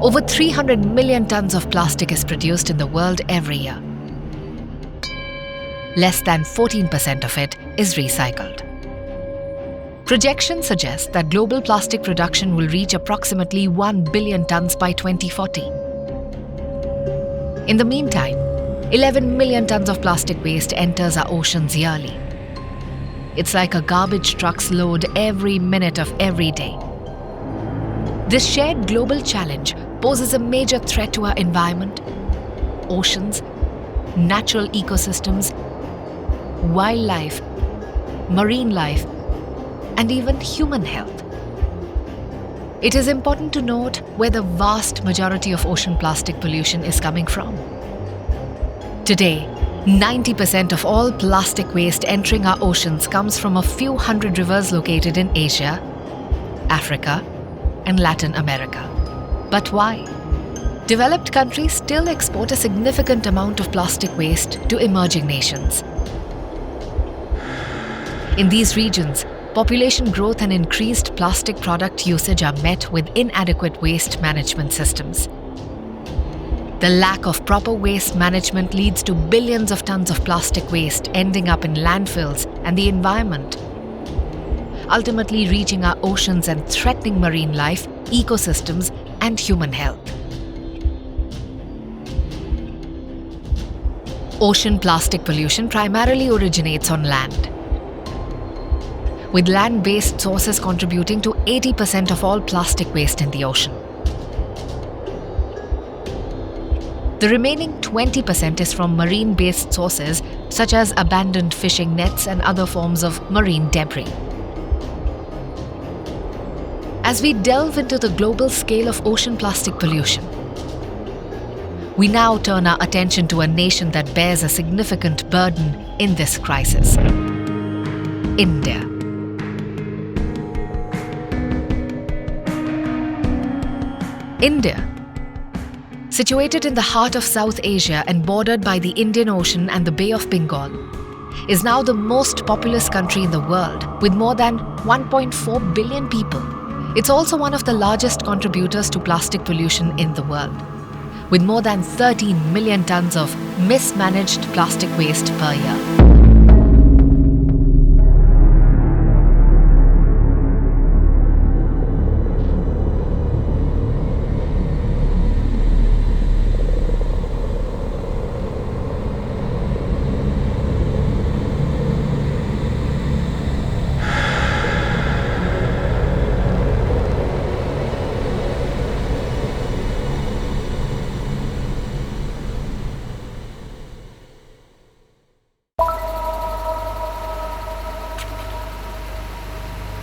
Over 300 million tons of plastic is produced in the world every year. Less than 14% of it is recycled. Projections suggest that global plastic production will reach approximately 1 billion tons by 2040. In the meantime, 11 million tons of plastic waste enters our oceans yearly. It's like a garbage truck's load every minute of every day. This shared global challenge poses a major threat to our environment, oceans, natural ecosystems, wildlife, marine life, and even human health. It is important to note where the vast majority of ocean plastic pollution is coming from. Today, 90% of all plastic waste entering our oceans comes from a few hundred rivers located in Asia, Africa, and Latin America. But why? Developed countries still export a significant amount of plastic waste to emerging nations. In these regions, population growth and increased plastic product usage are met with inadequate waste management systems. The lack of proper waste management leads to billions of tons of plastic waste ending up in landfills and the environment, ultimately reaching our oceans and threatening marine life, ecosystems, and human health. Ocean plastic pollution primarily originates on land, with land-based sources contributing to 80% of all plastic waste in the ocean. The remaining 20% is from marine-based sources such as abandoned fishing nets and other forms of marine debris. As we delve into the global scale of ocean plastic pollution, we now turn our attention to a nation that bears a significant burden in this crisis: India. India, situated in the heart of South Asia and bordered by the Indian Ocean and the Bay of Bengal, is now the most populous country in the world with more than 1.4 billion people. It's also one of the largest contributors to plastic pollution in the world, with more than 13 million tons of mismanaged plastic waste per year.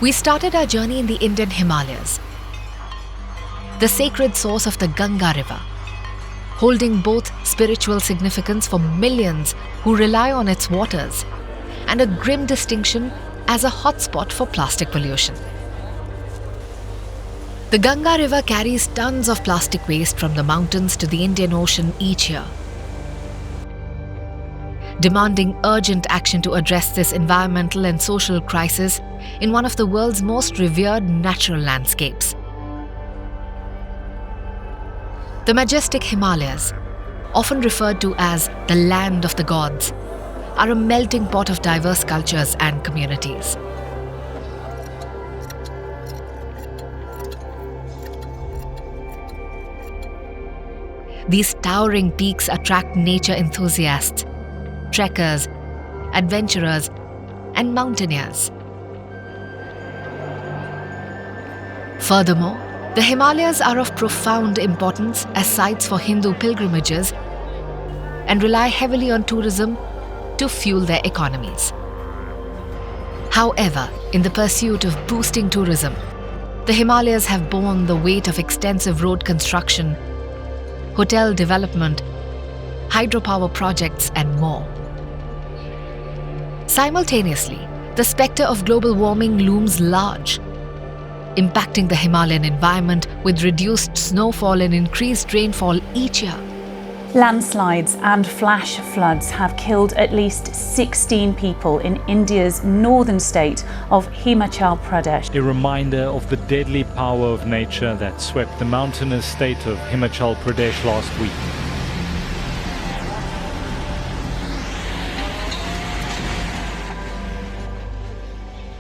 We started our journey in the Indian Himalayas, the sacred source of the Ganga River, holding both spiritual significance for millions who rely on its waters and a grim distinction as a hotspot for plastic pollution. The Ganga River carries tons of plastic waste from the mountains to the Indian Ocean each year, demanding urgent action to address this environmental and social crisis in one of the world's most revered natural landscapes. The majestic Himalayas, often referred to as the land of the gods, are a melting pot of diverse cultures and communities. These towering peaks attract nature enthusiasts, trekkers, adventurers, and mountaineers. Furthermore, the Himalayas are of profound importance as sites for Hindu pilgrimages and rely heavily on tourism to fuel their economies. However, in the pursuit of boosting tourism, the Himalayas have borne the weight of extensive road construction, hotel development, hydropower projects, and more. Simultaneously, the spectre of global warming looms large, impacting the Himalayan environment with reduced snowfall and increased rainfall each year. Landslides and flash floods have killed at least 16 people in India's northern state of Himachal Pradesh. A reminder of the deadly power of nature that swept the mountainous state of Himachal Pradesh last week.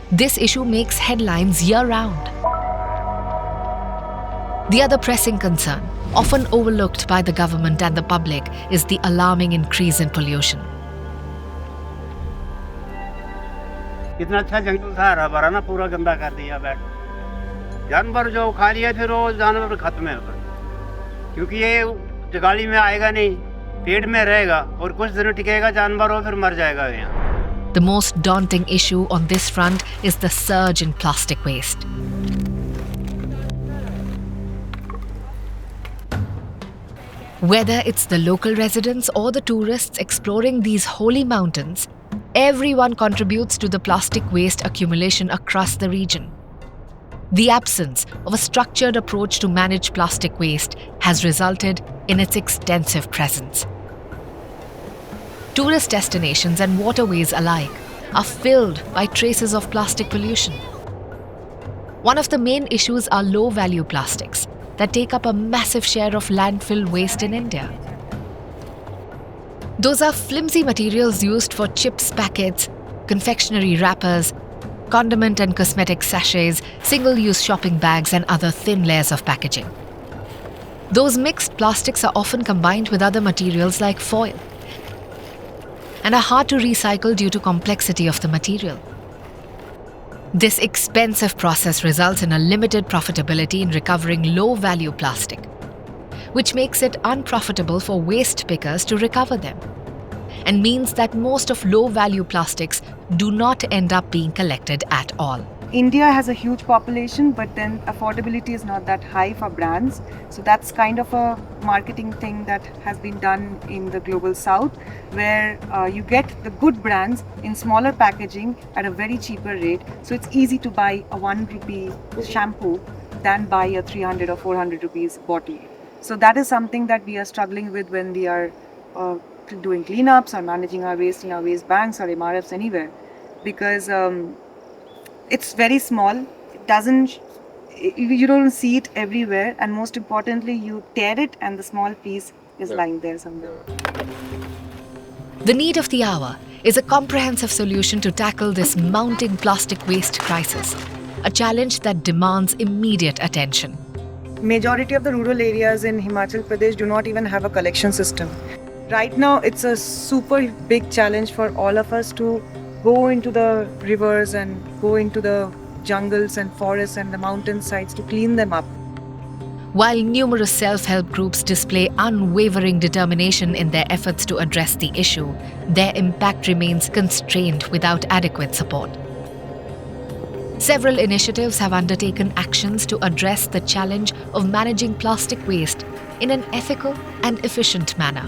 This issue makes headlines year-round. The other pressing concern, often overlooked by the government and the public, is the alarming increase in pollution. कितना अच्छा जंगल था, हरा भरा ना, पूरा गंदा कर दिया बैठ। जानवर जो खा लिया फिर वो जानवर खत्म है, क्योंकि ये जगाली में आएगा नहीं, पेट में रहेगा और कुछ दिन टिकेगा जानवर और फिर मर जाएगा यहाँ। The most daunting issue on this front is the surge in plastic waste. Whether it's the local residents or the tourists exploring these holy mountains, everyone contributes to the plastic waste accumulation across the region. The absence of a structured approach to manage plastic waste has resulted in its extensive presence. Tourist destinations and waterways alike are filled by traces of plastic pollution. One of the main issues are low-value plastics that take up a massive share of landfill waste in India. Those are flimsy materials used for chips packets, confectionery wrappers, condiment and cosmetic sachets, single-use shopping bags and other thin layers of packaging. Those mixed plastics are often combined with other materials like foil and are hard to recycle due to complexity of the material. This expensive process results in a limited profitability in recovering low-value plastic, which makes it unprofitable for waste pickers to recover them, and means that most of low-value plastics do not end up being collected at all. India has a huge population, but then affordability is not that high for brands. So that's kind of a marketing thing that has been done in the global south, where you get the good brands in smaller packaging at a very cheaper rate. So it's easy to buy a 1 rupee shampoo than buy a 300 or 400 rupees bottle. So that is something that we are struggling with when we are doing cleanups or managing our waste in our waste banks or MRFs anywhere, because it's very small. It doesn't, you don't see it everywhere, and most importantly, you tear it and the small piece is lying there somewhere. The need of the hour is a comprehensive solution to tackle this mounting plastic waste crisis, a challenge that demands immediate attention. Majority of the rural areas in Himachal Pradesh do not even have a collection system. Right now, it's a super big challenge for all of us to go into the rivers and go into the jungles and forests and the mountain sides to clean them up. While numerous self-help groups display unwavering determination in their efforts to address the issue, their impact remains constrained without adequate support. Several initiatives have undertaken actions to address the challenge of managing plastic waste in an ethical and efficient manner.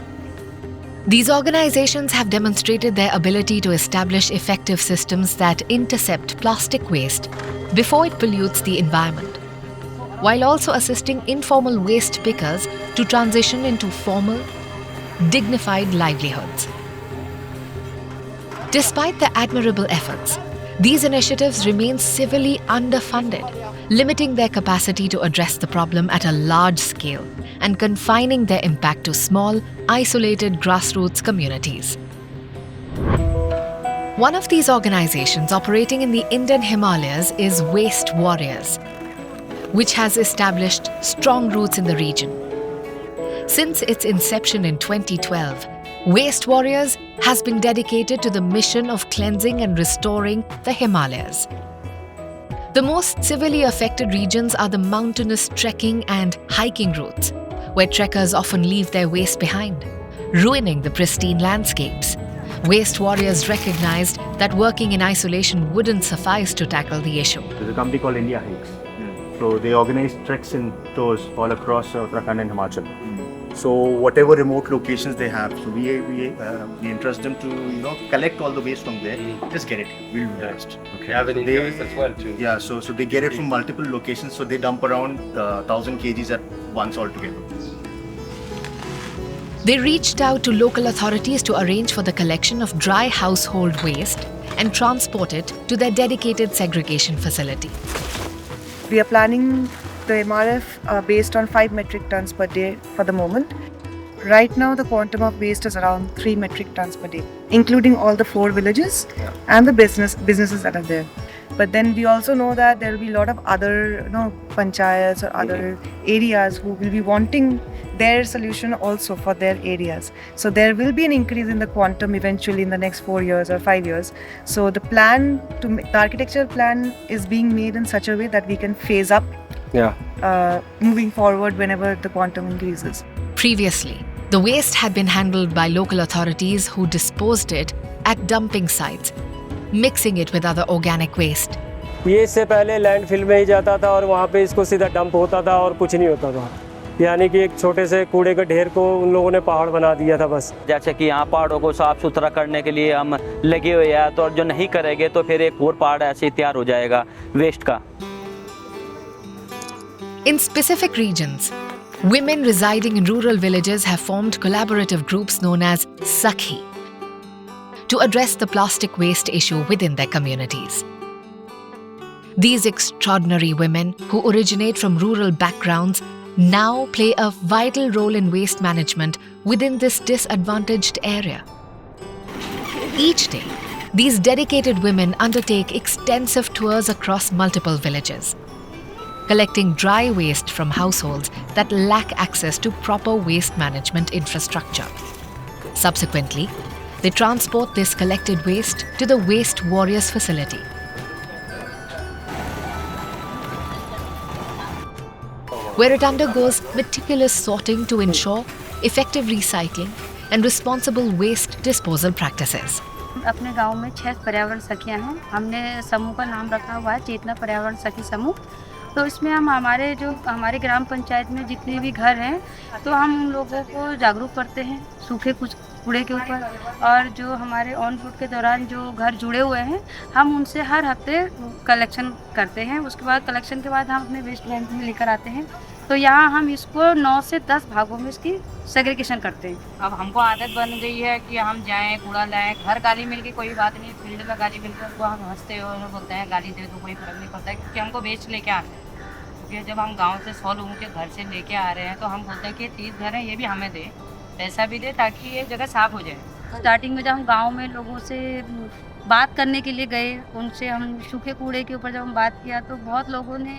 These organizations have demonstrated their ability to establish effective systems that intercept plastic waste before it pollutes the environment, while also assisting informal waste pickers to transition into formal, dignified livelihoods. Despite their admirable efforts, these initiatives remain severely underfunded, limiting their capacity to address the problem at a large scale and confining their impact to small, isolated grassroots communities. One of these organizations operating in the Indian Himalayas is Waste Warriors, which has established strong roots in the region. Since its inception in 2012, Waste Warriors has been dedicated to the mission of cleansing and restoring the Himalayas. The most severely affected regions are the mountainous trekking and hiking routes, where trekkers often leave their waste behind, ruining the pristine landscapes. Waste Warriors recognized that working in isolation wouldn't suffice to tackle the issue. There's a company called India Hikes. So they organize treks and tours all across Uttarakhand and Himachal. So whatever remote locations they have, so we entrust them to collect all the waste from there. Just get it. We'll do the rest. Okay. Have any guys as well too? Yeah. So they get it from multiple locations. So they dump around 1,000 kgs at once altogether. They reached out to local authorities to arrange for the collection of dry household waste and transport it to their dedicated segregation facility. We are planning the MRF based on 5 metric tons per day for the moment. Right now, the quantum of waste is around 3 metric tons per day, including all the 4 villages and the businesses that are there. But then we also know that there will be a lot of other, panchayats or other areas who will be wanting their solution also for their areas. So there will be an increase in the quantum eventually in the next 4 years or 5 years. So the architectural plan is being made in such a way that we can phase up moving forward whenever the quantum increases. Previously, the waste had been handled by local authorities who disposed it at dumping sites, mixing it with other organic waste. ये इससे पहले landfill में ही जाता था और वहाँ पे इसको सीधा डंप होता था और कुछ नहीं होता था, यानी कि एक छोटे से कूड़े के ढेर को उन लोगों ने पहाड़ बना दिया था बस। जैसे कि यहाँ पहाड़ों को साफ सुथरा करने के लिए हम लगे हुए हैं, तो जो नहीं करेंगे तो फिर एक और पहाड़ ऐसे ही तैयार हो जाएगा वेस्ट का। In specific regions, women residing in rural villages have formed collaborative groups known as Sakhi to address the plastic waste issue within their communities. These extraordinary women, who originate from rural backgrounds, now play a vital role in waste management within this disadvantaged area. Each day, these dedicated women undertake extensive tours across multiple villages, collecting dry waste from households that lack access to proper waste management infrastructure. Subsequently, they transport this collected waste to the Waste Warriors facility. Where it undergoes meticulous sorting to ensure effective recycling and responsible waste disposal practices. अपने गांव में 6 पर्यावरण सखियां हैं। हमने समूह का नाम रखा हुआ है चेतना पर्यावरण सखी समूह। तो इसमें हम हमारे ग्राम पंचायत में जितने भी घर हैं, तो हम उन लोगों को जागरूक करते हैं सूखे कुछ कूड़े के ऊपर, और जो हमारे ऑन रूट के दौरान जो घर जुड़े हुए हैं, हम उनसे हर हफ्ते कलेक्शन करते हैं। उसके बाद कलेक्शन के बाद हम अपने वेस्ट लैंड में लेकर आते हैं। तो यहाँ हम इसको 9 से 10 भागों में इसकी सेग्रीगेशन करते हैं। अब हमको आदत बन गई है कि हम जाएं कूड़ा लाएं, घर गाली मिल के कोई बात नहीं, फील्ड में गाली मिलकर उनको हम हंसते हो और बोलते हैं गाली दे दो, कोई फर्क नहीं पड़ता है, क्योंकि हमको वेस्ट लेके आते हैं। क्योंकि जब हम गांव से 100 लोगों के घर से लेके आ रहे हैं, तो हम बोलते हैं कि 30 घर हैं, ये भी हमें दे, पैसा भी दे, ताकि ये जगह साफ़ हो जाए। स्टार्टिंग में जब हम गाँव में लोगों से बात करने के लिए गए, उनसे हम सूखे कूड़े के ऊपर जब हम बात किया, तो बहुत लोगों ने,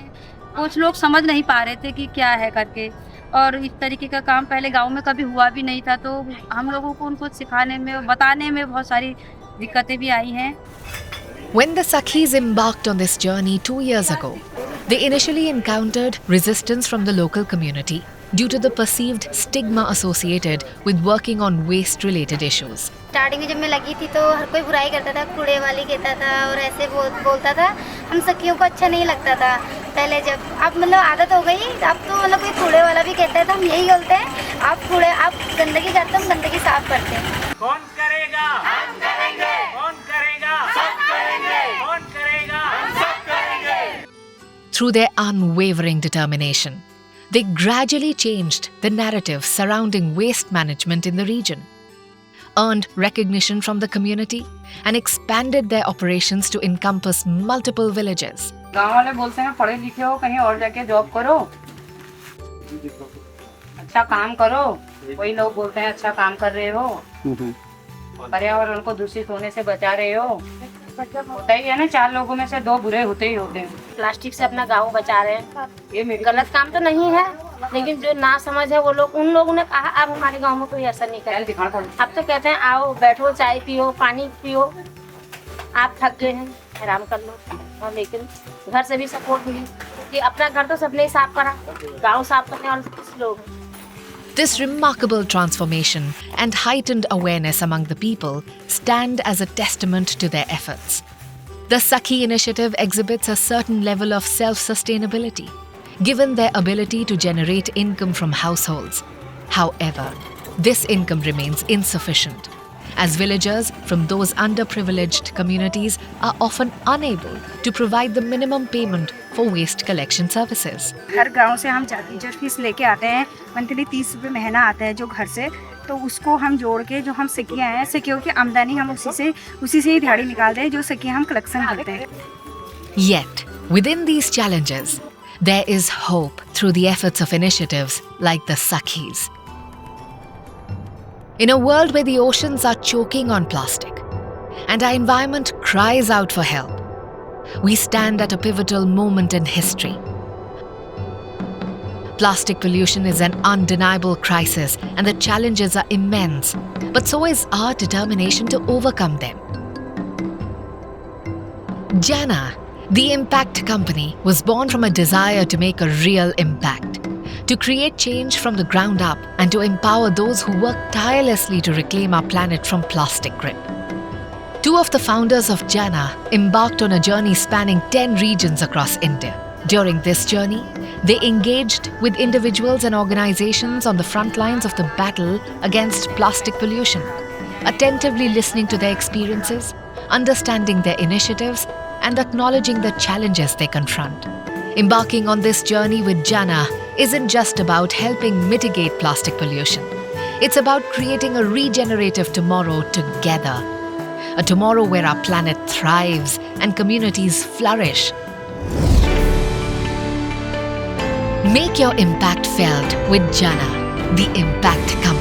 कुछ लोग समझ नहीं पा रहे थे कि क्या है करके, और इस तरीके का काम पहले गांव में कभी हुआ भी नहीं था। तो हम लोगों को उनको सिखाने में और बताने में बहुत सारी दिक्कतें भी आई हैं। When the Sakhis embarked on this journey 2 years ago, they initially encountered resistance from the local community due to the perceived stigma associated with working on waste-related issues. Starting में जब मैं लगी थी तो हर कोई बुराई करता था, कूड़े वाली कहता था और ऐसे बोलता था। हम सखियों को अच्छा नहीं लगता था पहले, जब अब मतलब आदत हो गई, अब तो मतलब कोई कूड़े वाला भी कहता है तो हम यही बोलते हैं, आप गंदगी करते, हम गंदगी साफ करते हैं। कौन करेगा? हम करेंगे। कौन करेगा? सब करेंगे। कौन करेगा? हम सब करेंगे। Through their unwavering determination, they gradually changed the narrative surrounding waste management in the region, earned recognition from the community, and expanded their operations to encompass multiple villages. गाँव वाले बोलते हैं पढ़े लिखे हो, कहीं और जाके जॉब करो, अच्छा काम करो। वही लोग बोलते हैं अच्छा काम कर रहे हो, पर्यावरण को दूषित होने से बचा रहे हो। होता ही है ना, 4 लोगों में से 2 बुरे होते ही होते हैं। प्लास्टिक से अपना गाँव बचा रहे हैं, ये गलत काम तो नहीं है, लेकिन जो ना समझ है वो लोग, उन लोगों ने कहा अब हमारे गांव में कोई असर नहीं करेगा। अब तो कहते हैं आओ बैठो, चाय पियो, पानी पियो, आप थक गए हैं आराम कर लो। और लेकिन घर से भी सपोर्ट मिली कि अपना घर तो सबने ही साफ करा, गांव साफ करने वाले किस लोग। This remarkable transformation and heightened awareness among the people stand as a testament to their efforts. The Sakhi initiative exhibits a certain level of self-sustainability, given their ability to generate income from households. However, this income remains insufficient, as villagers from those underprivileged communities are often unable to provide the minimum payment for waste collection services. हर गांव से हम teacher fees लेके आते हैं, monthly 30 रुपये महीना आता है जो घर से, तो उसको हम जोड़ के जो हम सिक्कियाँ हैं, सिक्कियों की आमदनी हम उसी से ही दिहाड़ी निकालते हैं जो सिक्कियाँ हम कलेक्शन करते हैं. Yet, within these challenges, there is hope through the efforts of initiatives like the Sakhis. In a world where the oceans are choking on plastic and our environment cries out for help, we stand at a pivotal moment in history. Plastic pollution is an undeniable crisis and the challenges are immense, but so is our determination to overcome them. Jana, the Impact Company, was born from a desire to make a real impact, to create change from the ground up and to empower those who work tirelessly to reclaim our planet from plastic grip. Two of the founders of Jana embarked on a journey spanning 10 regions across India. During this journey, they engaged with individuals and organizations on the front lines of the battle against plastic pollution, attentively listening to their experiences, understanding their initiatives, and acknowledging the challenges they confront. Embarking on this journey with Jana isn't just about helping mitigate plastic pollution. It's about creating a regenerative tomorrow together. A tomorrow where our planet thrives and communities flourish. Make your impact felt with Jana, the Impact Company.